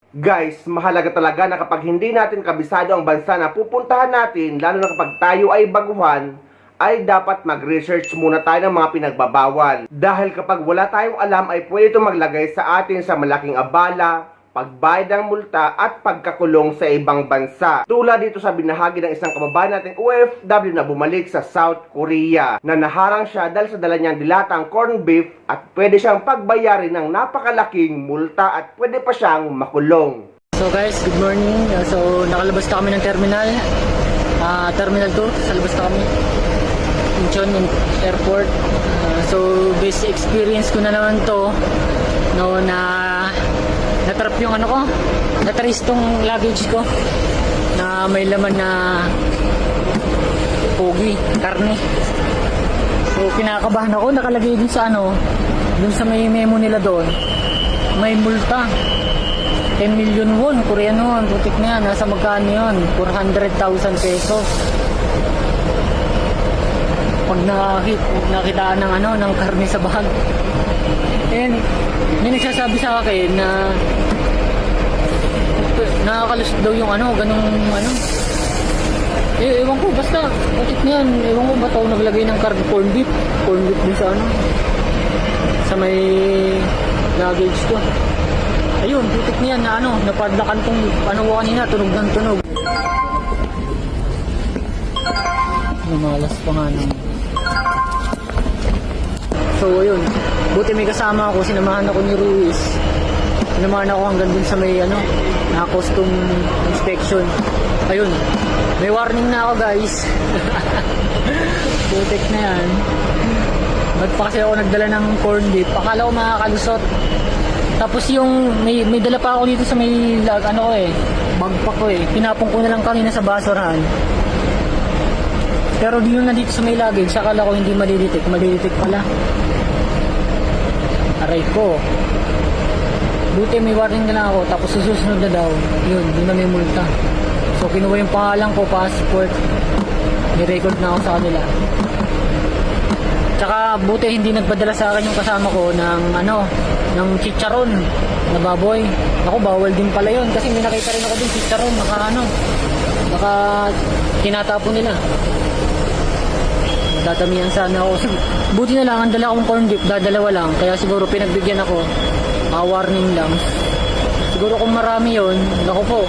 Guys, mahalaga talaga na kapag hindi natin kabisado ang bansa na pupuntahan natin, lalo na kapag tayo ay baguhan, ay dapat mag-research muna tayo ng mga pinagbabawal. Dahil kapag wala tayong alam ay pwede itong maglagay sa atin sa malaking abala, pagbayad ng multa at pagkakulong sa ibang bansa. Tulad dito sa binahagi ng isang kababayan nating OFW na bumalik sa South Korea na naharang siya dahil sa dala niyang dilatang corned beef at pwede siyang pagbayarin ng napakalaking multa at pwede pa siyang makulong. So guys, good morning. So nakalabas na kami ng terminal. Terminal 2, sa labas na kami. Incheon Airport. So basic experience ko na naman to. No, natrap yung ano ko. Natrace tong luggage ko. Na may laman na pogi, karne. So kinakabahan ako, nakalagay dun sa dun sa may memo nila doon. May multa. 10 million won, Korean won, putik na yan, nasa magkano yun? 400,000 pesos. Pag nakitaan ng karne sa bag. And may nagsasabi sa akin na nakakalusot daw yung ganung ewan ko, basta putik na yan, ewan ko ba tao naglagay ng corned beef din sa sa may luggage ko. Ayun, putik niyan na napadlakan tong kanina, tunog ng tunog. Namalas pa nga naman. So ayun, buti may kasama ako, sinamahan ako ni Ruiz. Sinamahan ako hanggang dun sa may na custom inspection. Ayun, may warning na ako guys. Putik na yan. Ba't pa kasi ako nagdala ng corned beef? Akala ko makakalusot. Tapos yung may dala pa ako dito sa may bagpak ko pinapong ko na lang kanina sa basurahan. Pero di yung nandito sa may luggage, akala ko hindi malilitik pala. Aray ko. Buti may warning na lang ako, tapos susunod na daw. Yun, doon na may multa. So kinuha yung pangalan ko, passport. Ni-record na ako sa kanila. Tsaka buti hindi nagpadala sa akin yung kasama ko ng chicharon na baboy. Ako, bawal din pala yun kasi may nakita rin ako din chicharon, baka tinatapon nila. Tatamihan sana ako. Buti na lang, ang dala akong corned beef, dadalawa lang. Kaya siguro pinagbigyan ako. Warning lang. Siguro kung marami yun, naku po,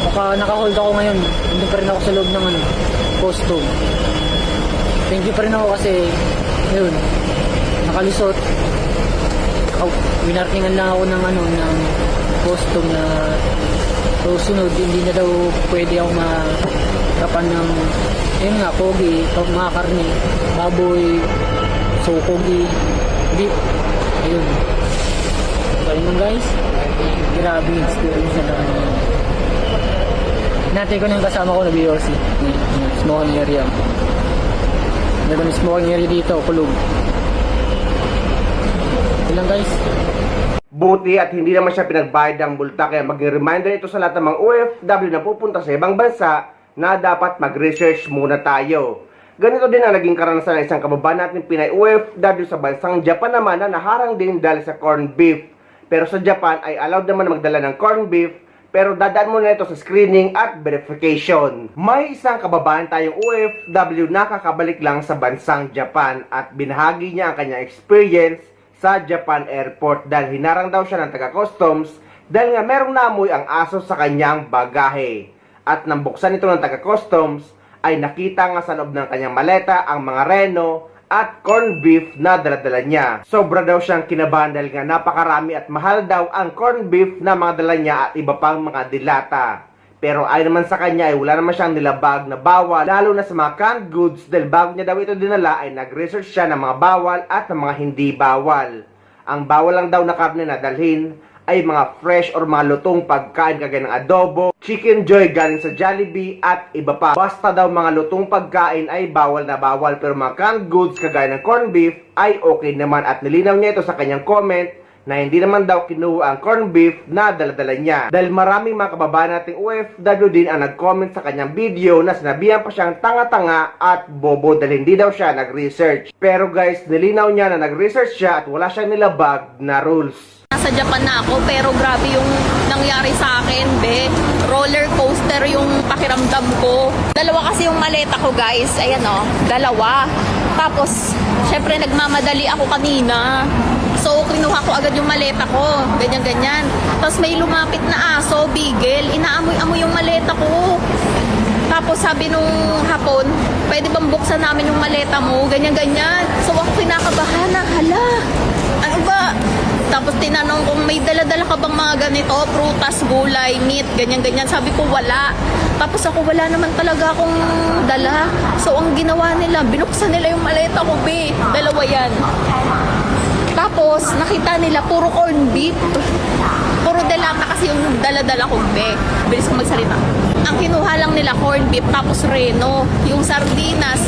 baka nakahold ako ngayon. Hindi pa rin ako sa loob ng costume. Thank you pa rin ako kasi yun, nakalisot. Winarkingan lang ako ng costume na susunod, hindi na daw pwede ako makapan ng pogi, mga karne, baboy, sokogi, beef. Ayun. So ayun guys, grabe yung experience na naman. Hinatay ko na yung kasama ko na BOC, smoking area. Meron yung smoking area dito, kulog. Yun lang guys. Buti at hindi naman siya pinagbayad ng multa, kaya maging reminder ito sa lahat ng mga OFW na pupunta sa ibang bansa na dapat mag-research muna tayo. Ganito din ang naging karanasan ng isang kababayan natin Pinay OFW sa bansang Japan naman na naharang din dahil sa corned beef. Pero sa Japan ay allowed naman na magdala ng corned beef, pero dadaan muna ito sa screening at verification. May isang kababayan tayong OFW na kakabalik lang sa bansang Japan at binahagi niya ang kanyang experience sa Japan Airport dahil hinarang daw siya ng taga-customs dahil nga merong naamoy ang aso sa kanyang bagahe. At nang buksan ito ng taga-customs ay nakita nga sa loob ng kanyang maleta ang mga reno at corned beef na dala-dala niya. Sobra daw siyang kinabahan dahil nga napakarami at mahal daw ang corned beef na mga dala niya at iba pang mga dilata. Pero ayon naman sa kanya ay wala naman siyang nilabag na bawal, lalo na sa mga canned goods dahil bago niya daw ito dinala ay nag-research siya ng mga bawal at ng mga hindi bawal. Ang bawal lang daw na karne na dalhin ay mga fresh or mga lutong pagkain kagaya ng adobo, chicken joy galing sa Jollibee at iba pa. Basta daw mga lutong pagkain ay bawal na bawal, pero mga canned goods kagaya ng corned beef ay okay naman at nilinaw niya ito sa kanyang comment na hindi naman daw kinuha ang corned beef na daladala niya. Dahil maraming mga kababayan nating OFW din ang nag-comment sa kanyang video na sinabihan pa siyang tanga-tanga at bobo dahil hindi daw siya nag-research. Pero guys, nilinaw niya na nag-research siya at wala siyang nilabag na rules. Nasa Japan na ako, pero grabe yung nangyari sa akin, be. Roller coaster yung pakiramdam ko. Dalawa kasi yung maleta ko, guys. Ayan o, dalawa. Tapos, syempre nagmamadali ako kanina. So, kinuha ko agad yung maleta ko. Ganyan-ganyan. Tapos may lumapit na aso, bigel. Inaamoy-amoy yung maleta ko. Tapos sabi nung hapon, pwede bang buksan namin yung maleta mo? Ganyan-ganyan. So, ako kinakabahan na, hala. Ano ba? Tapos tinanong kung may dala-dala ka bang mga ganito, prutas, gulay, meat, ganyan-ganyan. Sabi ko wala. Tapos ako wala naman talaga akong dala. So ang ginawa nila, binuksan nila yung maleta ko, be. Dalawa yan. Tapos nakita nila puro corn beef. Puro delata kasi yung dala-dala ko, be. Bilis ko magsalita. Ang kinuha lang nila corn beef tapos reno. Yung sardinas,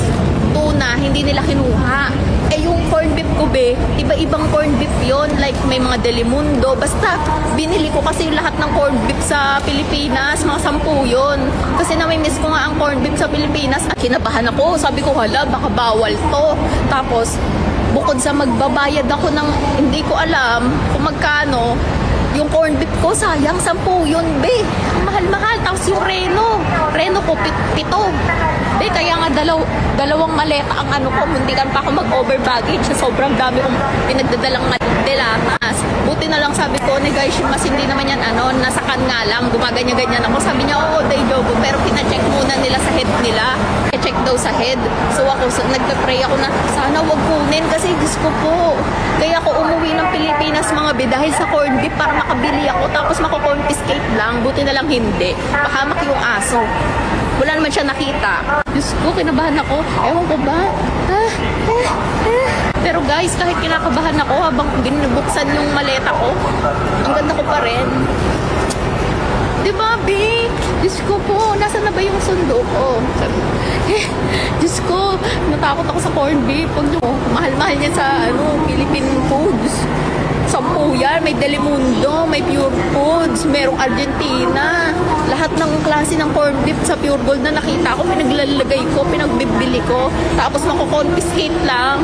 tuna, hindi nila kinuha. Eh yung corn beef ko, be, iba-ibang corn beef yon, like may mga Delimundo. Basta binili ko kasi yung lahat ng corn beef sa Pilipinas, mga 10 yun. Kasi namimiss ko nga ang corn beef sa Pilipinas. At kinabahan ako, sabi ko hala, baka bawal to. Tapos bukod sa magbabayad ako ng hindi ko alam kung magkano, yung corn beef ko, sayang, 10 yun, be. Mahal-mahal. Tapos yung reno ko, 7. Be, kaya nga dalawang maleta ang ano ko, muntikan pa ako mag-over baggage sa sobrang dami kong pinagdadalang delatas. Buti na lang sabi ko, Negashima, hindi naman yan nasakan nga lang, gumaganyan-ganyan ako. Sabi niya, oo, Daijobu, pero pina-check muna nila sa head nila. I-check daw sa head. So ako, nagpe-pray ako na, sana wag kunin kasi Diyos ko po. Kaya ako umuwi ng Pilipinas, mga be, dahil sa corn beef para makabili ako, tapos mako-confiscate lang. Buti na lang hindi. Pahamak yung aso. Wala naman siya nakita. Diyos ko, kinabahan ako. Ewan ko ba? Pero guys, kahit kinakabahan ako habang binubuksan yung maleta ko, ang ganda ko pa rin. Diba, B? Diyos ko po, nasa na ba yung sundo ko? Sabi, Diyos ko, natakot ako sa corned beef. Huwag nyo, mahal-mahal yan sa Philippine foods. 10 yan, may Delimundo, may Pure Foods, merong Argentina. Lahat ng klase ng corned beef sa Pure Gold na nakita ko, pinaglalagay ko, pinagbibili ko. Tapos mako-confiscate lang.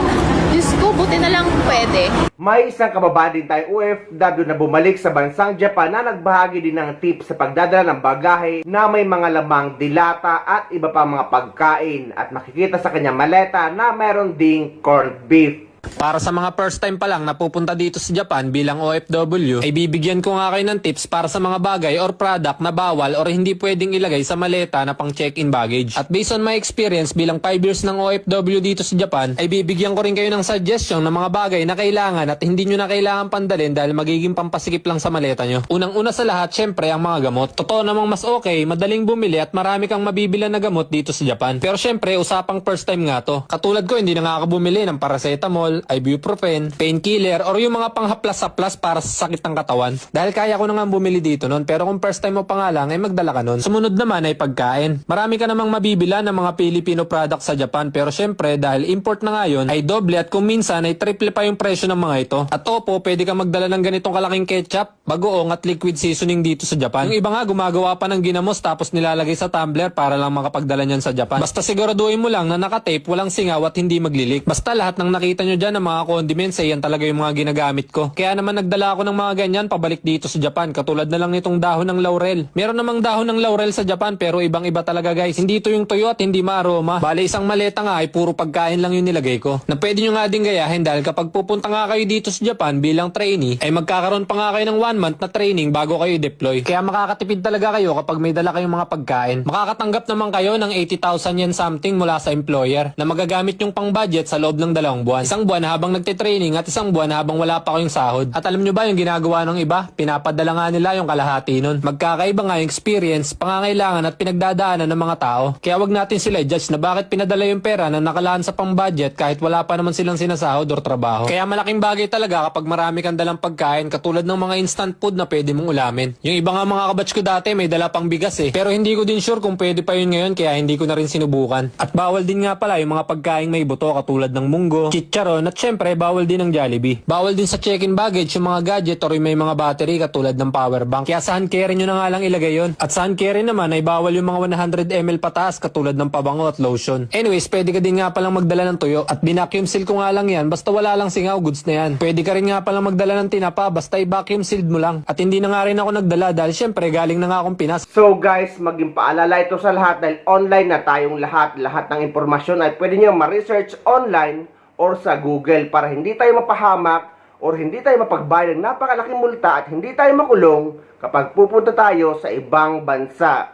Diyos ko, buti na lang pwede. May isang kababae din tayong OFW na bumalik sa bansang Japan na nagbahagi din ng tips sa pagdadala ng bagahe na may mga lamang dilata at iba pa mga pagkain. At makikita sa kanyang maleta na meron ding corned beef. Para sa mga first time pa lang na pupunta dito sa Japan bilang OFW, ay bibigyan ko nga kayo ng tips para sa mga bagay or product na bawal or hindi pwedeng ilagay sa maleta na pang check-in baggage. At based on my experience bilang 5 years ng OFW dito sa Japan, ay bibigyan ko rin kayo ng suggestion ng mga bagay na kailangan at hindi nyo na kailangan pandalin dahil magiging pampasikip lang sa maleta nyo. Unang-una sa lahat, syempre ang mga gamot. Totoo namang mas okay, madaling bumili at marami kang mabibilan na gamot dito sa Japan. Pero syempre, usapang first time nga to. Katulad ko, hindi na nakakabumili ng paracetamol, ibuprofen, painkiller, or yung mga panghaplas-haplas para sa sakit ng katawan. Dahil kaya ko na nga bumili dito nun, pero kung first time mo pa nga lang, ay magdala ka nun. Sumunod naman ay pagkain. Marami ka namang mabibila ng mga Filipino products sa Japan, pero syempre, dahil import na nga yun, ay doble at kung minsan ay triple pa yung presyo ng mga ito. At opo, pwede ka magdala ng ganitong kalaking ketchup, bagoong at liquid seasoning dito sa Japan. Yung iba nga gumagawa pa ng ginamos tapos nilalagay sa tumbler para lang makapagdala niyan sa Japan. Basta siguraduhin mo lang na nakatape, walang singaw at hindi maglilik. Basta lahat ng nakita nyo dyan ng mga condiments ay yan talaga yung mga ginagamit ko. Kaya naman nagdala ako ng mga ganyan pabalik dito sa Japan, katulad na lang nitong dahon ng laurel. Meron namang dahon ng laurel sa Japan pero ibang-iba talaga guys. Hindi ito yung tuyo at hindi maaroma. Bale isang maleta nga ay puro pagkain lang yung nilagay ko. Na pwede nyo nga din gayahin dahil kapag pupunta nga kayo dito sa Japan bilang trainee, ay magkakaroon pa nga kayo ng 1 month na training bago kayo deploy. Kaya makakatipid talaga kayo kapag may dala kayong mga pagkain. Makakatanggap naman kayo ng 80,000 yen something mula sa employer na magagamit yung pang budget sa loob ng 2 buwan. Isang buwan habang nagte-training at isang buwan habang wala pa kayong sahod. At alam nyo ba yung ginagawa ng iba? Pinapadala nga nila yung kalahati nun. Magkakaiba nga yung experience, pangangailangan at pinagdadaanan ng mga tao. Kaya wag natin sila judge na bakit pinadala yung pera na nakalaan sa pang-budget kahit wala pa naman silang sinasahod or trabaho. Kaya malaking bagay talaga kapag marami kang dalang pagkain katulad ng mga instant food na pwede mong ulamin. Yung iba nga mga kabatch ko dati may dala pang bigas eh. Pero hindi ko din sure kung pwede pa yun ngayon kaya hindi ko na rin sinubukan. At bawal din nga pala yung mga pagkain may buto katulad ng munggo, chicharon, At syempre, bawal din ang Jollibee. Bawal din sa check-in baggage yung mga gadget or yung may mga battery katulad ng power bank. Kaya sa hand carry nyo na nga lang ilagay yon. At sa hand carry naman ay bawal yung mga 100 ml pataas katulad ng pabango at lotion. Anyways, pwede ka din nga palang magdala ng tuyo. At binacuum seal ko nga lang yan, basta wala lang singaw, goods na yan. Pwede ka rin nga palang magdala ng tinapa, basta i-vacuum sealed mo lang. At hindi na nga rin ako nagdala dahil syempre galing na nga akong Pinas. So guys, maging paalala ito sa lahat dahil online na tayong lahat. Lahat ng impormasyon ay pwede nyo ma-research online or sa Google para hindi tayo mapahamak or hindi tayo mapagbayad ng napakalaking multa at hindi tayo makulong kapag pupunta tayo sa ibang bansa.